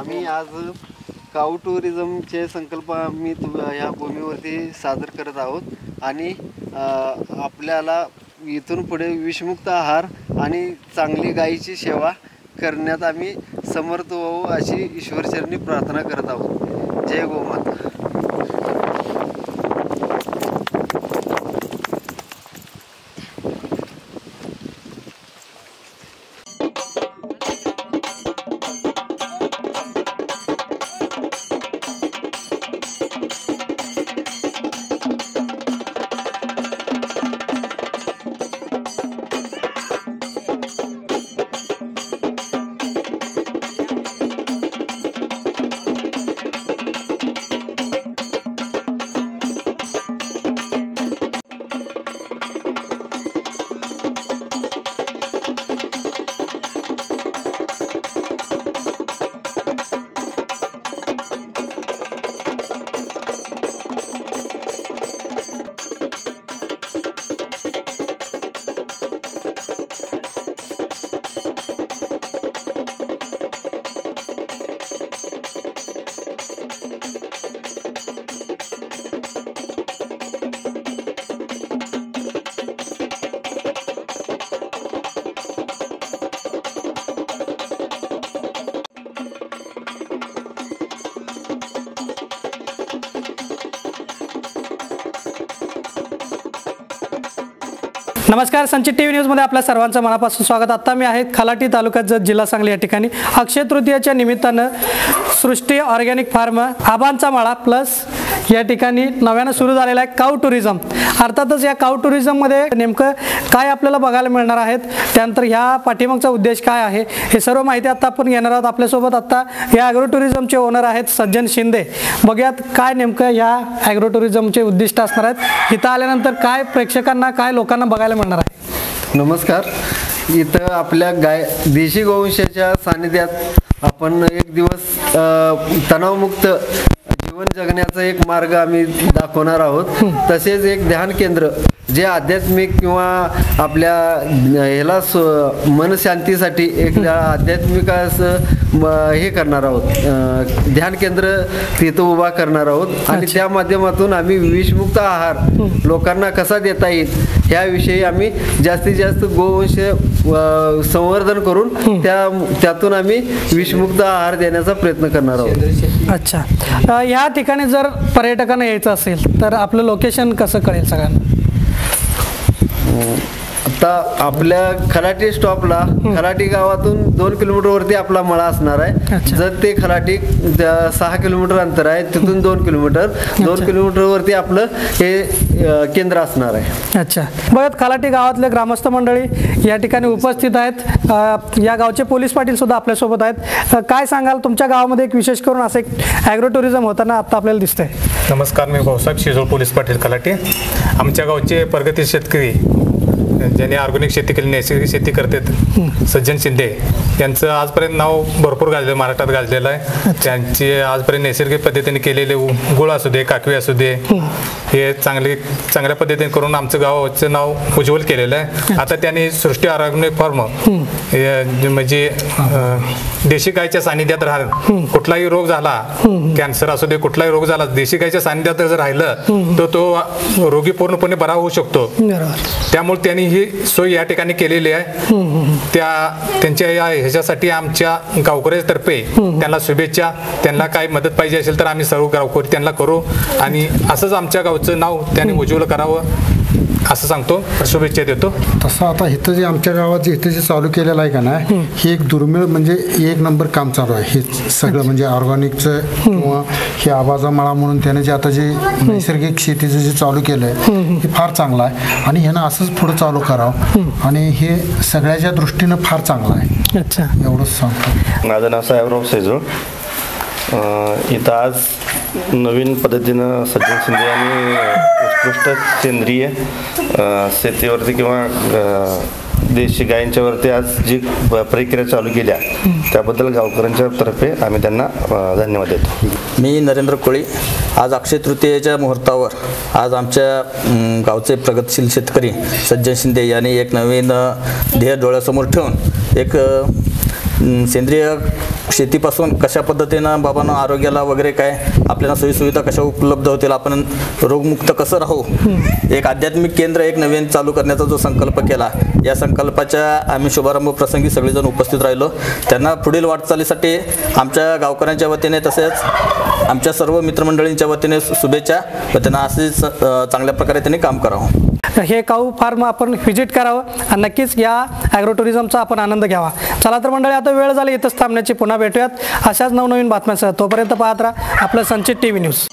आम्ही आज काऊ टुरिझमचे संकल्प आम्ही ह्या भूमीवरती सादर करत आहोत आणि आपल्याला इथून पुढे विषमुक्त आहार आणि चांगली गायीची सेवा करण्यात आम्ही समर्थ होऊ अशी ईश्वरचरणी प्रार्थना करत आहोत. जय गोमाता. नमस्कार, संचित टीव्ही न्यूज मध्ये आपल्या सर्वांचं मनापासून स्वागत. आता मी आहे खलाटी तालुक्यात जत जिल्हा सांगली या ठिकाणी अक्षय तृतीयेच्या निमित्तानं सृष्टी ऑर्गॅनिक फार्म आबांचा माळा प्लस या ठिकाणी नव्यानं सुरू झालेला आहे काऊ टुरिझम. अर्थातच या काऊ टुरिझममध्ये नेमकं काय आपल्याला बघायला मिळणार आहेत, त्यानंतर ह्या पाठीमागचा उद्देश काय आहे, हे सर्व माहिती आता आपण घेणार आहोत. आपल्यासोबत आता या ॲग्रो टुरिझमचे ओनर आहेत सज्जन शिंदे. बघूयात काय नेमकं या ॲग्रो टुरिझमचे उद्दिष्ट असणार आहेत, इथं आल्यानंतर काय प्रेक्षकांना काय लोकांना बघायला मिळणार आहे. नमस्कार. इथं आपल्या देशी गोवंशाच्या सानिध्यात आपण एक दिवस तणावमुक्त जीवन जगण्याचा एक मार्ग आम्ही दाखवणार आहोत. तसेच एक ध्यान केंद्र जे आध्यात्मिक किंवा आपल्या ह्याला मनशांतीसाठी एक आध्यात्मिक असं हे करणार आहोत, ध्यान केंद्र तिथं उभा करणार आहोत आणि त्या माध्यमातून आम्ही विषमुक्त आहार लोकांना कसा देता येईल ह्याविषयी आम्ही जास्तीत जास्त गोवंश संवर्धन करून त्यातून आम्ही विषमुक्त आहार देण्याचा प्रयत्न करणार आहोत. अच्छा, या ठिकाणी जर पर्यटकांना यायचं असेल तर आपलं लोकेशन कसं कळेल सगळ्यांना? आता आपल्या खलाटी स्टॉपला खलाटी गावातून 2 किलोमीटरवरती आपला मळा असणार आहे. जर ते खलाटी 6 किलोमीटर अंतर आहे, तिथून 2 किलोमीटरवरती आपलं हे केंद्र असणार आहे. अच्छा, बघत खलाटी गावातले ग्रामस्थ मंडळी या ठिकाणी उपस्थित आहेत. या गावचे पोलीस पाटील सुद्धा आपल्यासोबत आहेत. काय सांगाल, तुमच्या गावामध्ये एक विशेष करून असं एक ॲग्रो टुरिझम होताना आता आपल्याला दिसतंय? नमस्कार, मी भाऊसाहेब शिजोळ, पोलीस पाटील खलाटी. आमच्या गावचे प्रगती शेतकरी ज्यांनी ऑर्गॅनिक शेती केली, नैसर्गिक शेती करतात, सज्जन शिंदे यांचं आजपर्यंत नाव भरपूर गाजलं, महाराष्ट्रात गाजलेलं आहे. त्यांचे आजपर्यंत नैसर्गिक पद्धतीने केलेले गुळ असू दे, काकवी असू दे, हे चांगल्या पद्धतीने करून आमचं गावाचं नाव उज्ज्वल केलेलं आहे. आता त्यांनी सृष्टी ऑर्गॅनिक फार्म म्हणजे देशी गायच्या सानिध्यात राहून कुठलाही रोग झाला, कॅन्सर असू दे, कुठलाही रोग झाला, देशी गायच्या सानिध्यात जर राहिलं तर तो रोगी पूर्णपणे बरा होऊ शकतो. त्यामुळे त्यांनी ही सोय या ठिकाणी केलेली आहे. त्यांच्या ह्याच्यासाठी आमच्या गावकऱ्यातर्फे त्यांना शुभेच्छा. त्यांना काय मदत पाहिजे असेल तर आम्ही सर्व गावकरी त्यांना करू आणि असंच आमच्या गावचं नाव त्यांनी उज्ज्वल करावं असं सांगतो, शुभेच्छा देतो. तसं आता इथं जे आमच्या गावात जे इथं जे चालू केलेलं आहे का नाही, हे एक दुर्मिळ म्हणजे 1 नंबर काम चालू आहे. हे सगळं म्हणजे ऑर्गॅनिकचं किंवा हे आबाचा मळा म्हणून त्याने जे आता जे नैसर्गिक शेतीचं जे चालू केलं आहे हे फार चांगलं आहे आणि ह्यानं असंच पुढं चालू करावं आणि हे सगळ्याच्या दृष्टीनं फार चांगलं आहे. अच्छा, एवढंच सांगतो. माझं नाव साहेबराव सेजूळ. इथं आज नवीन पद्धतीनं सज्जन शिंदे यांनी उत्कृष्ट सेंद्रिय शेतीवरती किंवा देशी गायींच्यावरती आज जी प्रक्रिया चालू केल्या त्याबद्दल गावकऱ्यांच्या तर्फे आम्ही त्यांना धन्यवाद देतो. मी नरेंद्र कोळी. आज अक्षय तृतीयेच्या मुहूर्तावर आज आमच्या गावचे प्रगतशील शेतकरी सज्जन शिंदे यांनी एक नवीन ध्येय डोळ्यासमोर ठेवून एक सेंद्रिय शेतीपासून कशा पद्धतीनं बाबांना आरोग्याला वगैरे काय आपल्याला सोयीसुविधा कशा उपलब्ध होतील, आपण रोगमुक्त कसं राहू, एक आध्यात्मिक केंद्र एक नवीन चालू करण्याचा जो संकल्प केला, या संकल्पाच्या आम्ही शुभारंभ प्रसंगी सगळेजण उपस्थित राहिलो. त्यांना पुढील वाटचालीसाठी आमच्या गावकऱ्यांच्या वतीने तसेच आमच्या सर्व मित्रमंडळींच्या वतीने शुभेच्छा व त्यांना असेच चांगल्या प्रकारे त्यांनी काम करावं. हे काऊ फार्म आपण व्हिजिट करावं आणि नक्कीच या ॲग्रो टुरिझमचा आपण आनंद घ्यावा. चला तर मंडळी, आता वेळ झाली इथंच थांबण्याची. पुन्हा भेटूयात अशाच नवनवीन बातम्यांसह. तोपर्यंत पाहत राहा आपलं संचित TV न्यूज.